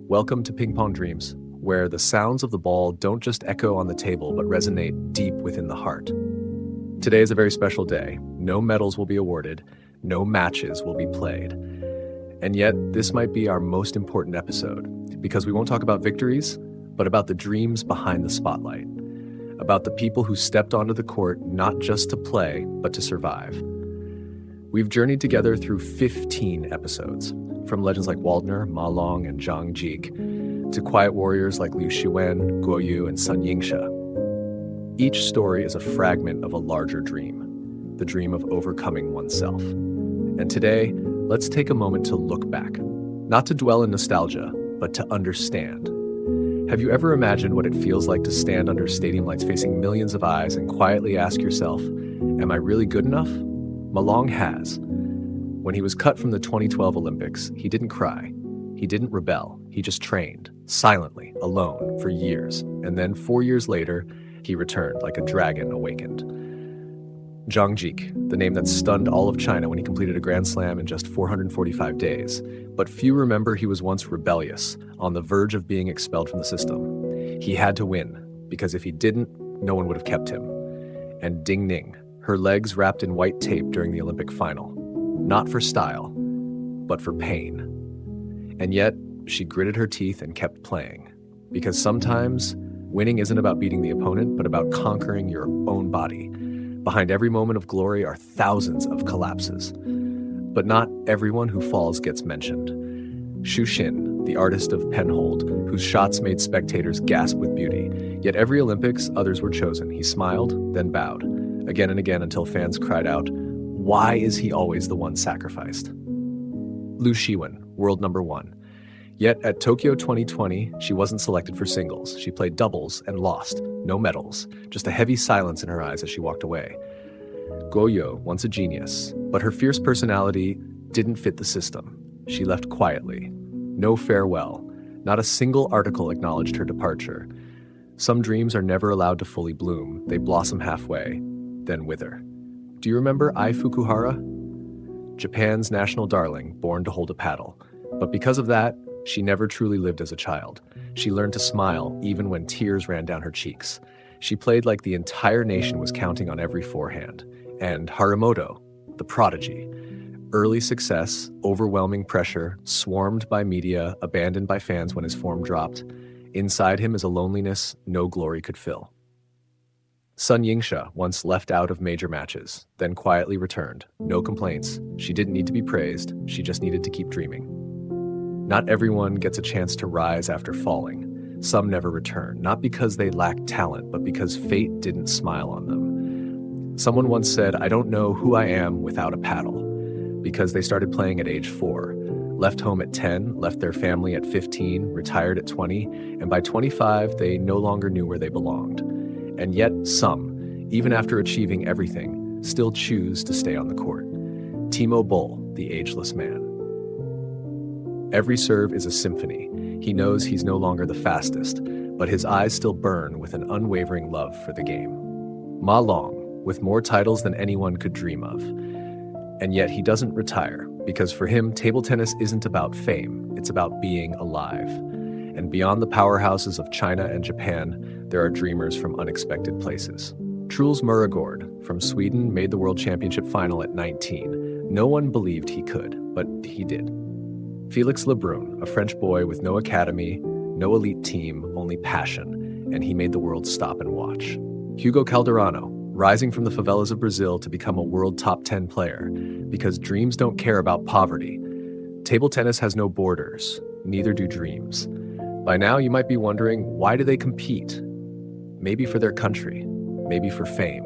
Welcome to Ping Pong Dreams, where the sounds of the ball don't just echo on the table but resonate deep within the heart. Today is a very special day. No medals will be awarded, no matches will be played. And yet, this might be our most important episode, because we won't talk about victories, but about the dreams behind the spotlight. About the people who stepped onto the court not just to play, but to survive. We've journeyed together through 15 episodes, from legends like Waldner, Ma Long, and Zhang Jike, to quiet warriors like Liu Shiwen, Guo Yu, and Sun Yingsha. Each story is a fragment of a larger dream, the dream of overcoming oneself. And today, let's take a moment to look back, not to dwell in nostalgia, but to understand. Have you ever imagined what it feels like to stand under stadium lights facing millions of eyes and quietly ask yourself, am I really good enough? Ma Long has. When he was cut from the 2012 Olympics, he didn't cry. He didn't rebel. He just trained, silently, alone, for years. And then 4 years later, he returned like a dragon awakened. Zhang Jike, the name that stunned all of China when he completed a Grand Slam in just 445 days. But few remember he was once rebellious, on the verge of being expelled from the system. He had to win, because if he didn't, no one would have kept him. And Ding Ning, her legs wrapped in white tape during the Olympic final. Not for style, but for pain. And yet, she gritted her teeth and kept playing. Because sometimes, winning isn't about beating the opponent, but about conquering your own body. Behind every moment of glory are thousands of collapses. But not everyone who falls gets mentioned. Xu Xin, the artist of penhold, whose shots made spectators gasp with beauty. Yet every Olympics, others were chosen. He smiled, then bowed, again and again until fans cried out, why is he always the one sacrificed? Liu Shiwen, world number one. Yet at Tokyo 2020, she wasn't selected for singles. She played doubles and lost. No medals, just a heavy silence in her eyes as she walked away. Guo Yu, once a genius, but her fierce personality didn't fit the system. She left quietly. No farewell. Not a single article acknowledged her departure. Some dreams are never allowed to fully bloom. They blossom halfway, then wither. Do you remember Ai Fukuhara? Japan's national darling, born to hold a paddle. But because of that, she never truly lived as a child. She learned to smile even when tears ran down her cheeks. She played like the entire nation was counting on every forehand. And Harimoto, the prodigy. Early success, overwhelming pressure, swarmed by media, abandoned by fans when his form dropped. Inside him is a loneliness no glory could fill. Sun Yingsha once left out of major matches, then quietly returned. No complaints. She didn't need to be praised. She just needed to keep dreaming. Not everyone gets a chance to rise after falling. Some never return, not because they lacked talent, but because fate didn't smile on them. Someone once said, I don't know who I am without a paddle, because they started playing at age 4, left home at 10, left their family at 15, retired at 20, and by 25, they no longer knew where they belonged. And yet some, even after achieving everything, still choose to stay on the court. Timo Boll, the ageless man. Every serve is a symphony. He knows he's no longer the fastest, but his eyes still burn with an unwavering love for the game. Ma Long, with more titles than anyone could dream of. And yet he doesn't retire, because for him, table tennis isn't about fame, it's about being alive. And beyond the powerhouses of China and Japan, there are dreamers from unexpected places. Truls Möregårdh from Sweden made the World Championship final at 19. No one believed he could, but he did. Felix Lebrun, a French boy with no academy, no elite team, only passion, and he made the world stop and watch. Hugo Calderano, rising from the favelas of Brazil to become a world top 10 player, because dreams don't care about poverty. Table tennis has no borders, neither do dreams. By now you might be wondering, why do they compete? Maybe for their country, maybe for fame,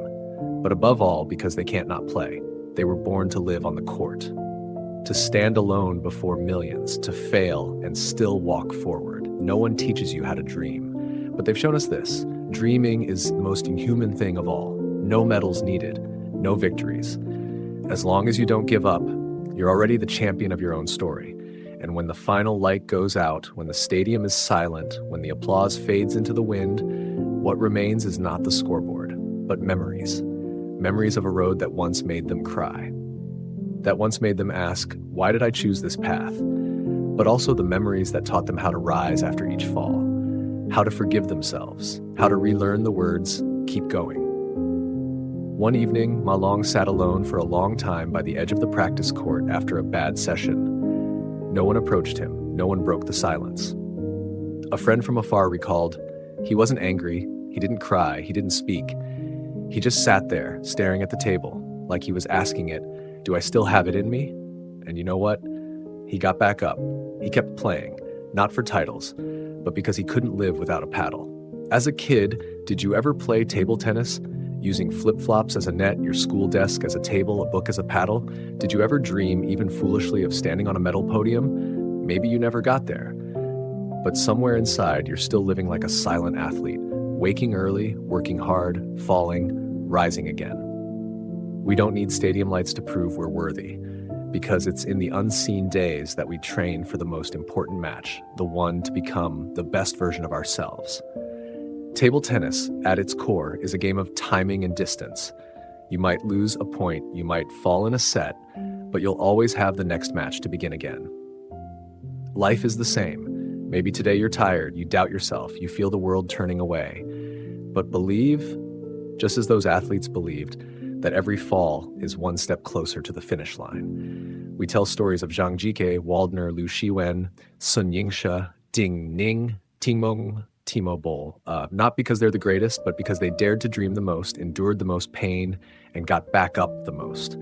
but above all because they can't not play. They were born to live on the court, to stand alone before millions, to fail and still walk forward. No one teaches you how to dream, but they've shown us this. Dreaming is the most inhuman thing of all. No medals needed, no victories. As long as you don't give up, you're already the champion of your own story. And when the final light goes out, when the stadium is silent, when the applause fades into the wind, what remains is not the scoreboard, but memories. Memories of a road that once made them cry. That once made them ask, why did I choose this path? but also the memories that taught them how to rise after each fall, how to forgive themselves, how to relearn the words, keep going. One evening, Ma Long sat alone for a long time by the edge of the practice court after a bad session. No one approached him. No one broke the silence. A friend from afar recalled, he wasn't angry, he didn't cry, he didn't speak. He just sat there, staring at the table, like he was asking it, do I still have it in me? And you know what? He got back up. He kept playing, not for titles, but because he couldn't live without a paddle. As a kid, did you ever play table tennis? Using flip-flops as a net, your school desk as a table, a book as a paddle? Did you ever dream, even foolishly, of standing on a medal podium? Maybe you never got there. But somewhere inside, you're still living like a silent athlete, waking early, working hard, falling, rising again. We don't need stadium lights to prove we're worthy, because it's in the unseen days that we train for the most important match, the one to become the best version of ourselves. Table tennis, at its core, is a game of timing and distance. You might lose a point, you might fall in a set, but you'll always have the next match to begin again. Life is the same. Maybe today you're tired, you doubt yourself, you feel the world turning away. But believe, just as those athletes believed, that every fall is one step closer to the finish line. We tell stories of Zhang Jike, Waldner, Shiwen, Yingsha, Ding Ning, Timo, Boll, not because they're the greatest, but because they dared to dream the most, endured the most pain, and got back up the most.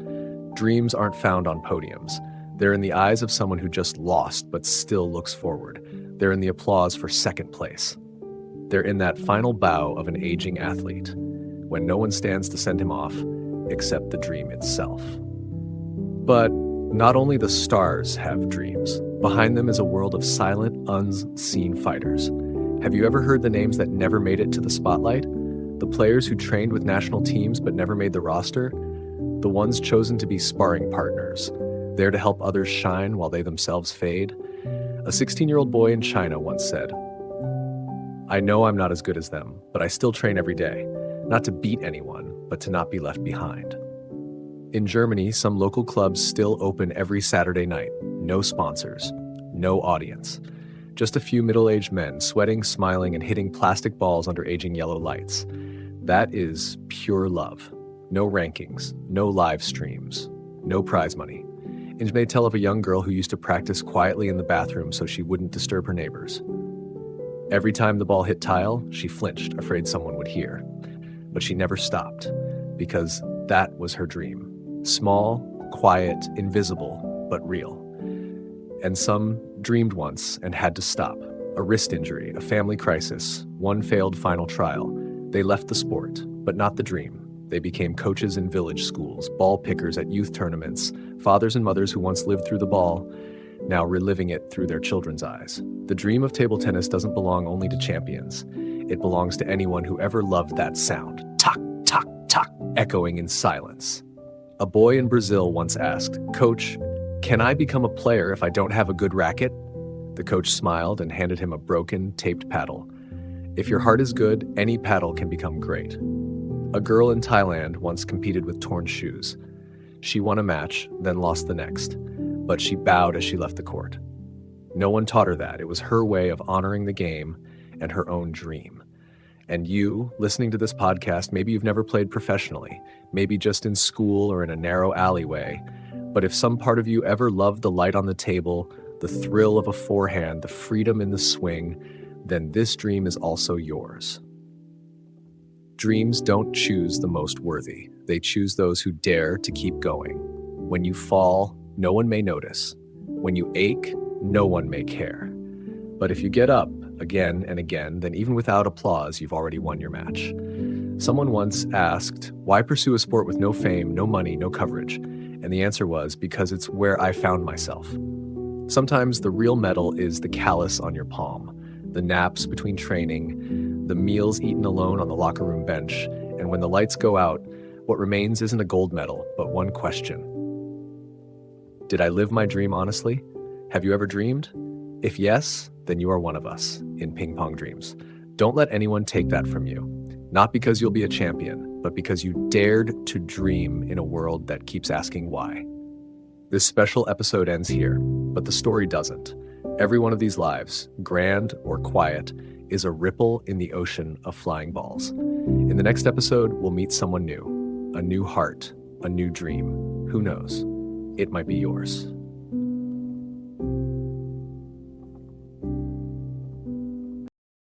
Dreams aren't found on podiums. They're in the eyes of someone who just lost, but still looks forward. They're in the applause for second place. They're in that final bow of an aging athlete, when no one stands to send him off, except the dream itself. But not only the stars have dreams. Behind them is a world of silent, unseen fighters. Have you ever heard the names that never made it to the spotlight? The players who trained with national teams but never made the roster? The ones chosen to be sparring partners, there to help others shine while they themselves fade? A 16-year-old boy in China once said, I know I'm not as good as them, but I still train every day, not to beat anyone, but to not be left behind. In Germany, some local clubs still open every Saturday night. No sponsors, no audience. Just a few middle-aged men sweating, smiling, and hitting plastic balls under aging yellow lights. That is pure love. No rankings, no live streams, no prize money. And they tell of a young girl who used to practice quietly in the bathroom so she wouldn't disturb her neighbors. Every time the ball hit tile, she flinched, afraid someone would hear. But she never stopped, because that was her dream. Small, quiet, invisible, but real. And some dreamed once and had to stop. A wrist injury, a family crisis, one failed final trial. They left the sport, but not the dream. They became coaches in village schools, ball pickers at youth tournaments, fathers and mothers who once lived through the ball, now reliving it through their children's eyes. The dream of table tennis doesn't belong only to champions. It belongs to anyone who ever loved that sound, tock, tock, tock, echoing in silence. A boy in Brazil once asked, Coach, can I become a player if I don't have a good racket? The coach smiled and handed him a broken, taped paddle. If your heart is good, any paddle can become great. A girl in Thailand once competed with torn shoes. She won a match, then lost the next, but she bowed as she left the court. No one taught her that. It was her way of honoring the game and her own dream. And you, listening to this podcast, maybe you've never played professionally, maybe just in school or in a narrow alleyway, but if some part of you ever loved the light on the table, the thrill of a forehand, the freedom in the swing, then this dream is also yours. Dreams don't choose the most worthy. They choose those who dare to keep going. When you fall, no one may notice. When you ache, no one may care. But if you get up again and again, then even without applause, you've already won your match. Someone once asked, why pursue a sport with no fame, no money, no coverage? And the answer was, because it's where I found myself. Sometimes the real medal is the callus on your palm, the naps between training, the meals eaten alone on the locker room bench, and when the lights go out, what remains isn't a gold medal, but one question. Did I live my dream honestly? Have you ever dreamed? If yes, then you are one of us in Ping Pong Dreams. Don't let anyone take that from you. Not because you'll be a champion, but because you dared to dream in a world that keeps asking why. This special episode ends here, but the story doesn't. Every one of these lives, grand or quiet, is a ripple in the ocean of flying balls. In the next episode, we'll meet someone new, a new heart, a new dream. Who knows? It might be yours.